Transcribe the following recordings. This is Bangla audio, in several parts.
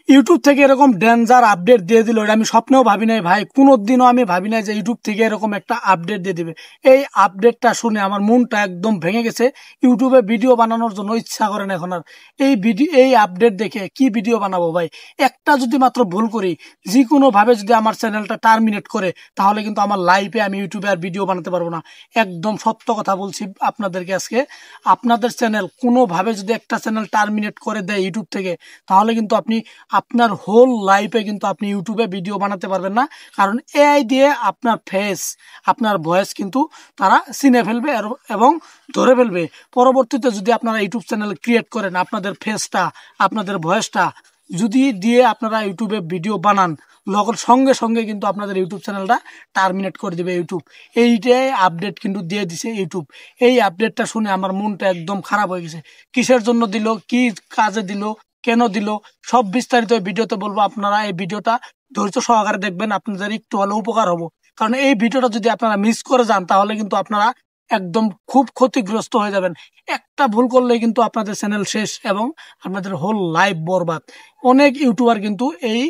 ইউটিউব থেকে এরকম ডেঞ্জার আপডেট দিয়ে দিল, এটা আমি স্বপ্নেও ভাবি নাই ভাই, কোনোদিনও আমি ভাবি নাই যে ইউটিউব থেকে এরকম একটা আপডেট দিয়ে দিবে। এই আপডেটটা শুনে আমার মনটা একদম ভেঙে গেছে। ইউটিউবে ভিডিও বানানোর জন্য ইচ্ছা করে না এখন আর। এই আপডেট দেখে কি ভিডিও বানাবো ভাই? একটা যদি মাত্র ভুল করি, যে কোনো ভাবে যদি আমার চ্যানেলটা টার্মিনেট করে, তাহলে কিন্তু আমার লাইফে আমি ইউটিউবে আর ভিডিও বানাতে পারবো না। একদম সত্য কথা বলছি আপনাদেরকে আজকে। আপনাদের চ্যানেল কোনোভাবে যদি একটা চ্যানেল টার্মিনেট করে দেয় ইউটিউব থেকে, তাহলে কিন্তু আপনি আপনার হোল লাইফে কিন্তু আপনি ইউটিউবে ভিডিও বানাতে পারবেন না। কারণ এআই দিয়ে আপনার ফেস, আপনার ভয়েস কিন্তু তারা চিনে ফেলবে এবং ধরে ফেলবে। পরবর্তীতে যদি আপনারা ইউটিউব চ্যানেল ক্রিয়েট করেন, আপনাদের ফেসটা, আপনাদের ভয়েসটা যদি দিয়ে আপনারা ইউটিউবে ভিডিও বানান, সঙ্গে সঙ্গে কিন্তু আপনাদের ইউটিউব চ্যানেলটা টার্মিনেট করে দেবে ইউটিউব। এইটাই আপডেট কিন্তু দিয়ে দিছে ইউটিউব। এই আপডেটটা শুনে আমার মনটা একদম খারাপ হয়ে গেছে। কিসের জন্য দিল, কি কাজে দিল, কেন দিল, সব বিস্তারিত ভিডিওতে বলবো। আপনারা এই ভিডিওটা ধৈর্য সহকারে দেখবেন, আপনাদের একটু হলে উপকার হবো। কারণ এই ভিডিওটা যদি আপনারা মিস করে যান, তাহলে কিন্তু আপনারা একদম খুব ক্ষতিগ্রস্ত হয়ে যাবেন। একটা ভুল করলে কিন্তু আপনাদের চ্যানেল শেষ এবং আপনাদের হোল লাইফ বরবাদ। অনেক ইউটিউবার কিন্তু এই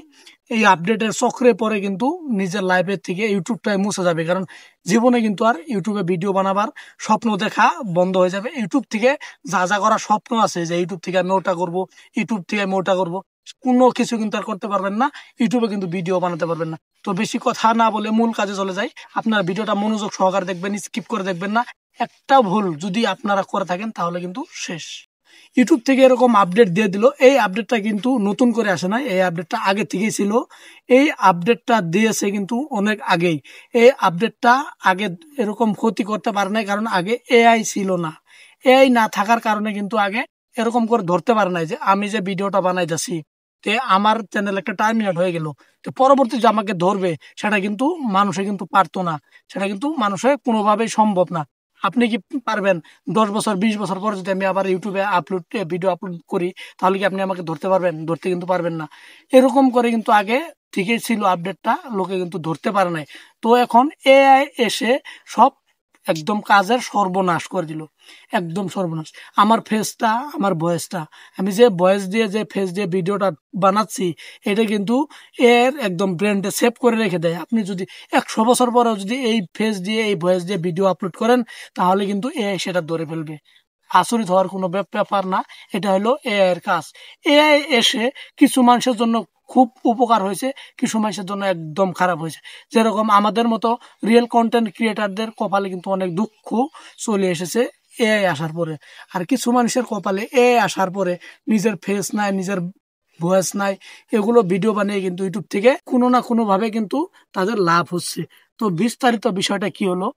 এই আপডেটের চক্রে পরে কিন্তু নিজের লাইফের থেকে ইউটিউবটাই মুছে যাবে। কারণ জীবনে কিন্তু আর ইউটিউবে ভিডিও বানাবার স্বপ্ন দেখা বন্ধ হয়ে যাবে। ইউটিউব থেকে যা যা করার স্বপ্ন আছে, যে ইউটিউব থেকে আমি ওটা করবো, ইউটিউব থেকে আমি ওটা করবো, কোনো কিছু কিন্তু আর করতে পারবেন না। ইউটিউবে কিন্তু ভিডিও বানাতে পারবেন না। তো বেশি কথা না বলে মূল কাজে চলে যাই। আপনারা ভিডিওটা মনোযোগ সহকারে দেখবেন, স্কিপ করে দেখবেন না। একটা ভুল যদি আপনারা করে থাকেন, তাহলে কিন্তু শেষ। ইউটিউব থেকে এরকম আপডেট দিয়ে দিল। এই আপডেটটা কিন্তু নতুন করে আসে না, এই আপডেটটা আগে থেকেই ছিল। এই আপডেটটা দিয়েছে কিন্তু অনেক আগেই। এই আপডেটটা আগে এরকম ক্ষতি করতে পারে নাই, কারণ আগে এআই ছিল না। এআই না থাকার কারণে কিন্তু আগে এরকম করে ধরতে পারে নাই যে আমি যে ভিডিওটা বানাইতেছি, তে আমার চ্যানেল একটা টার্মিনেট হয়ে গেল, তো পরবর্তী যে আমাকে ধরবে, সেটা কিন্তু মানুষে কিন্তু পারতো না। সেটা কিন্তু মানুষের কোনোভাবেই সম্ভব না। আপনি কি পারবেন 10 বছর 20 বছর পর যদি আমি আবার ইউটিউবে ভিডিও আপলোড করি, তাহলে কি আপনি আমাকে ধরতে পারবেন? ধরতে কিন্তু পারবেন না। এরকম করে কিন্তু আগে ঠিকই ছিল আপডেটটা, লোকে কিন্তু ধরতে পারে নাই। তো এখন এআই এসে সব একদম কাজের সর্বনাশ করে দিল, একদম সর্বনাশ। আমার ফেসটা, আমার ভয়েসটা, আমি যে ভয়েস দিয়ে যে ফেস দিয়ে ভিডিওটা বানাচ্ছি, এটা কিন্তু এর একদম ব্রেন্ডে সেভ করে রেখে দেয়। আপনি যদি 100 বছর পরেও যদি এই ফেস দিয়ে, এই ভয়েস দিয়ে ভিডিও আপলোড করেন, তাহলে কিন্তু এআই সেটা ধরে ফেলবে। আচরিত হওয়ার কোনো ব্যাপার না, এটা হলো এআই এর কাজ। এআই এসে কিছু মানুষের জন্য খুব উপকার হয়েছে, কিছু মানুষের জন্য একদম খারাপ হয়েছে। যেরকম আমাদের মতো রিয়েল কন্টেন্ট ক্রিয়েটারদের কপালে কিন্তু অনেক দুঃখ চলে এসেছে এআই আসার পরে। আর কিছু মানুষের কপালে এআই আসার পরে নিজের ফেস নাই, নিজের ভয়েস নাই, এগুলো ভিডিও বানিয়ে কিন্তু ইউটিউব থেকে কোনো না কোনো ভাবে কিন্তু তাদের লাভ হচ্ছে। তো বিস্তারিত বিষয়টা কি হলো,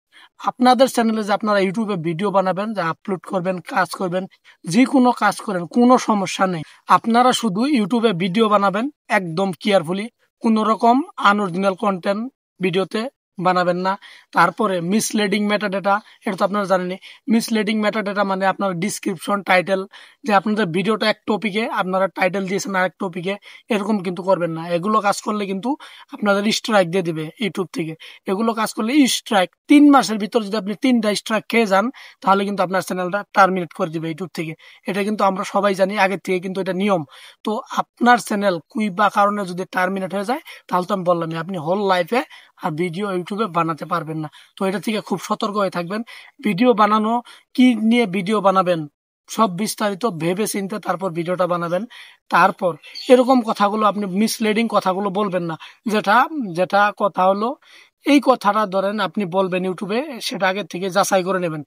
আপনাদের চ্যানেলে যে আপনারা ইউটিউবে ভিডিও বানাবেন, যে আপলোড করবেন, কাজ করবেন, যে কোনো কাজ করেন, কোনো সমস্যা নেই। আপনারা শুধু ইউটিউবে ভিডিও বানাবেন একদম কেয়ারফুলি, কোনো রকম আনঅরিজিনাল কন্টেন্ট ভিডিওতে বানাবেন না। তারপরে মিসলিডিং মেটাডেটা, এটা তো আপনারা জানেনই। মিসলিডিং মেটাডেটা মানে আপনার ডিসক্রিপশন, টাইটেল, যে আপনাদের ভিডিওটা এক টপিকে, আপনারা টাইটেল দিয়েছেন আরেক টপিকে, এরকম কিন্তু করবেন না। এগুলো কাজ করলে কিন্তু আপনাদের স্ট্রাইক দিয়ে দিবে ইউটিউব থেকে। এগুলো কাজ করলে স্ট্রাইক, 3 মাসের ভিতর যদি আপনি 3টা স্ট্রাইক খেয়ে যান, তাহলে কিন্তু আপনার চ্যানেলটা টার্মিনেট করে দিবে ইউটিউব থেকে। এটা কিন্তু আমরা সবাই জানি আগে থেকে, কিন্তু এটা নিয়ম। তো আপনার চ্যানেল কুই বা কারণে যদি টার্মিনেট হয়ে যায়, তাহলে তো আমি বললামই, আপনি হোল লাইফে আর ভিডিও ইউটিউবে বানাতে পারবেন না। তো এটা থেকে খুব সতর্ক হয়ে থাকবেন। ভিডিও বানানো, কি নিয়ে ভিডিও বানাবেন, সব বিস্তারিত ভেবে চিন্তে তারপর ভিডিওটা বানাবেন। তারপর এরকম কথাগুলো, আপনি মিসলিডিং কথাগুলো বলবেন না। যেটা যেটা কথা হলো, এই কথাটা ধরেন আপনি বলবেন ইউটিউবে, সেটা আগে থেকে যাচাই করে নেবেন।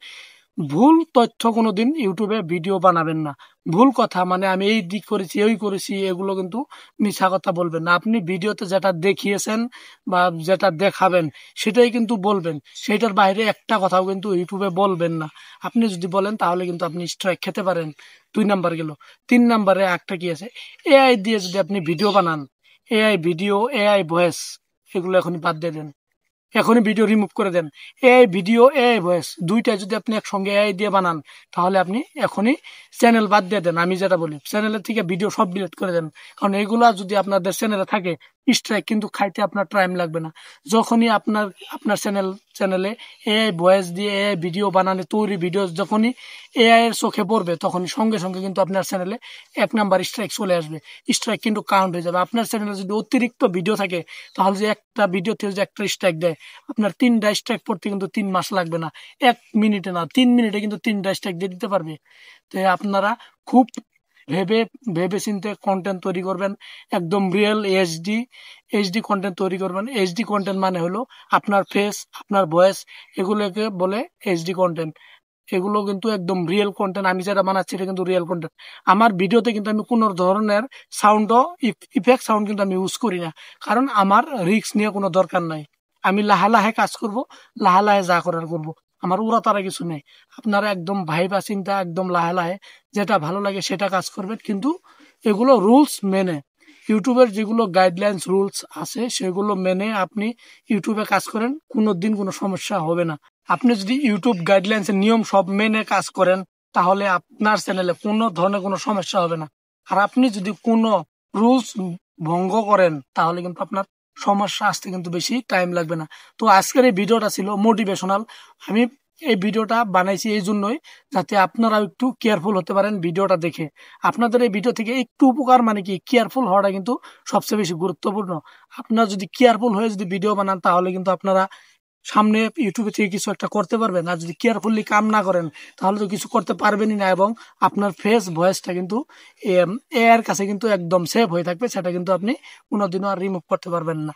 ভুল তথ্য কোনোদিন ইউটিউবে ভিডিও বানাবেন না। ভুল কথা মানে আমি এই দিক করেছি, ওই করেছি, এগুলো কিন্তু মিছা কথা বলবেন না। আপনি ভিডিওতে যেটা দেখিয়েছেন বা যেটা দেখাবেন, সেটাই কিন্তু বলবেন। সেটার বাইরে একটা কথাও কিন্তু ইউটিউবে বলবেন না। আপনি যদি বলেন, তাহলে কিন্তু আপনি স্ট্রাইক খেতে পারেন। 2 নাম্বার গেল। 3 নাম্বারে একটা কি আছে, এআই দিয়ে যদি আপনি ভিডিও বানান, এআই ভিডিও, এআই ভয়েস, এগুলো এখনই বাদ দিয়ে দেন, এখনই ভিডিও রিমুভ করে দেন। এআই ভিডিও, এআই ভয়েস, দুইটা যদি আপনি একসঙ্গে এআই দিয়ে বানান, তাহলে আপনি এখনই চ্যানেল বাদ দিয়ে দেন। আমি যেটা বলি, চ্যানেলের থেকে ভিডিও সব ডিলিট করে দেন। কারণ এগুলা যদি আপনাদের চ্যানেলে থাকে, স্ট্রাইক কিন্তু খাইতে আপনার টাইম লাগবে না। যখনই আপনার চ্যানেলে এআই ভয়েস দিয়ে এআই ভিডিও বানানো তৈরি ভিডিও যখনই এআই এর চোখে পড়বে, তখনই সঙ্গে সঙ্গে কিন্তু আপনার চ্যানেলে 1 নাম্বার স্ট্রাইক চলে আসবে। স্ট্রাইক কিন্তু কাউন্ট হয়ে যাবে। আপনার চ্যানেলে যদি অতিরিক্ত ভিডিও থাকে, তাহলে যে একটা ভিডিওতে যে একটা স্ট্রাইক দেয়, আপনার 3টা স্ট্রাইক পড়তে কিন্তু 3 মাস লাগবে না, 1 মিনিটে না 3 মিনিটে কিন্তু 3টা স্ট্রাইক দিয়ে দিতে পারবে। তো আপনারা খুব ভেবে ভেবে চিন্তে কন্টেন্ট তৈরি করবেন, একদম রিয়েল এইচডি কন্টেন্ট তৈরি করবেন। এইচডি কন্টেন্ট মানে হলো আপনার ফেস, আপনার ভয়েস, এগুলোকে বলে এইচডি কন্টেন্ট। এগুলো কিন্তু একদম রিয়েল কন্টেন্ট। আমি যেটা বানাচ্ছি এটা কিন্তু রিয়েল কন্টেন্ট। আমার ভিডিওতে কিন্তু আমি কোনো ধরনের সাউন্ডও ইফেক্ট সাউন্ড কিন্তু আমি ইউজ করি না, কারণ আমার রিস্ক নিয়ে কোনো দরকার নাই। আমি লাহে লাহে কাজ করব, লাহে লাহে যা করার করব। আমার উড়া তারা কিছু নেই। আপনারা একদম ভাইবা চিন্তা একদম লাহে লাহে যেটা ভালো লাগে সেটা কাজ করবেন, কিন্তু এগুলো রুলস মেনে, ইউটিউবের যেগুলো গাইডলাইন্স রুলস আছে সেগুলো মেনে আপনি ইউটিউবে কাজ করেন, কোনো দিন কোনো সমস্যা হবে না। আপনি যদি ইউটিউব গাইডলাইন্সের নিয়ম সব মেনে কাজ করেন, তাহলে আপনার চ্যানেলে কোনো ধরনের কোনো সমস্যা হবে না। আর আপনি যদি কোনো রুলস ভঙ্গ করেন, তাহলে কিন্তু আপনার সমস্যা আসতে কিন্তু বেশি টাইম লাগবে না। তো আজকের এই ভিডিওটা ছিল মোটিভেশনাল। আমি এই ভিডিওটা বানাইছি এই জন্যই, যাতে আপনারাও একটু কেয়ারফুল হতে পারেন ভিডিওটা দেখে। আপনাদের এই ভিডিও থেকে একটু উপকার মানে কি, কেয়ারফুল হওয়াটা কিন্তু সবচেয়ে বেশি গুরুত্বপূর্ণ। আপনারা যদি কেয়ারফুল হয়ে যদি ভিডিও বানান, তাহলে কিন্তু আপনারা সামনে ইউটিউবে থেকে কিছু একটা করতে পারবেন। আর যদি কেয়ারফুলি কাম না করেন, তাহলে তো কিছু করতে পারবেনই না, এবং আপনার ফেস ভয়েসটা কিন্তু এর কাছে কিন্তু একদম সেভ হয়ে থাকবে, সেটা কিন্তু আপনি কোনোদিনও আর রিমুভ করতে পারবেন না।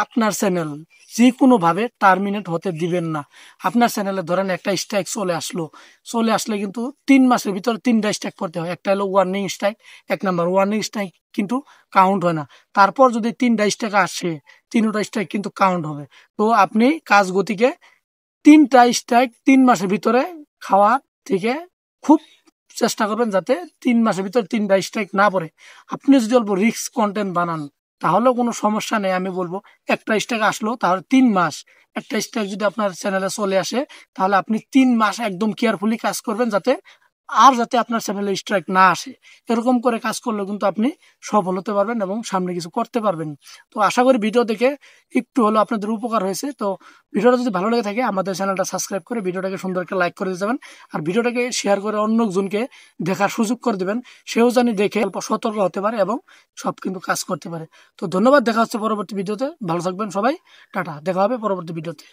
আপনার চ্যানেল যে কোনো ভাবে টার্মিনেট হতে দিবেন না। আপনার চ্যানেলে ধরেন একটা স্ট্রাইক চলে আসলে কিন্তু 3 মাসের ভিতরে 3টা স্ট্রাইক করতে হয়। একটা হলো warning strike, 1 number warning strike কিন্তু কাউন্ট হয় না। তারপর যদি 3টা স্ট্রাইক আসে, 3টা স্ট্রাইক কিন্তু কাউন্ট হবে। তো আপনি কাজ গতিকে 3টা স্ট্রাইক 3 মাসের ভিতরে খাওয়া থেকে খুব চেষ্টা করবেন, যাতে 3 মাসের ভিতরে 3টা স্ট্রাইক না পড়ে। আপনি যদি অল্প রিস্ক কন্টেন্ট বানান, তাহলেও কোনো সমস্যা নেই। আমি বলবো একটা স্ট্রাইক আসলো, তাহলে 3 মাস একটা স্ট্রাইক যদি আপনার চ্যানেলে চলে আসে, তাহলে আপনি 3 মাস একদম কেয়ারফুলি কাজ করবেন, যাতে আপনার চ্যানেলে স্ট্রাইক না আসে। এরকম করে কাজ করলে কিন্তু আপনি সফল হতে পারবেন এবং সামনে কিছু করতে পারবেন। তো আশা করি ভিডিও দেখে একটু হলো আপনাদের উপকার হয়েছে। তো ভিডিওটা যদি ভালো লেগে থাকে, আমাদের চ্যানেলটা সাবস্ক্রাইব করে ভিডিওটাকে সুন্দর একটা লাইক করে দিয়ে যাবেন। আর ভিডিওটাকে শেয়ার করে অন্যজনকে দেখার সুযোগ করে দেবেন, সেও জানি দেখে অল্প সতর্ক হতে পারে এবং সব কিন্তু কাজ করতে পারে। তো ধন্যবাদ, দেখা হচ্ছে পরবর্তী ভিডিওতে। ভালো থাকবেন সবাই, টাটা, দেখা হবে পরবর্তী ভিডিওতে।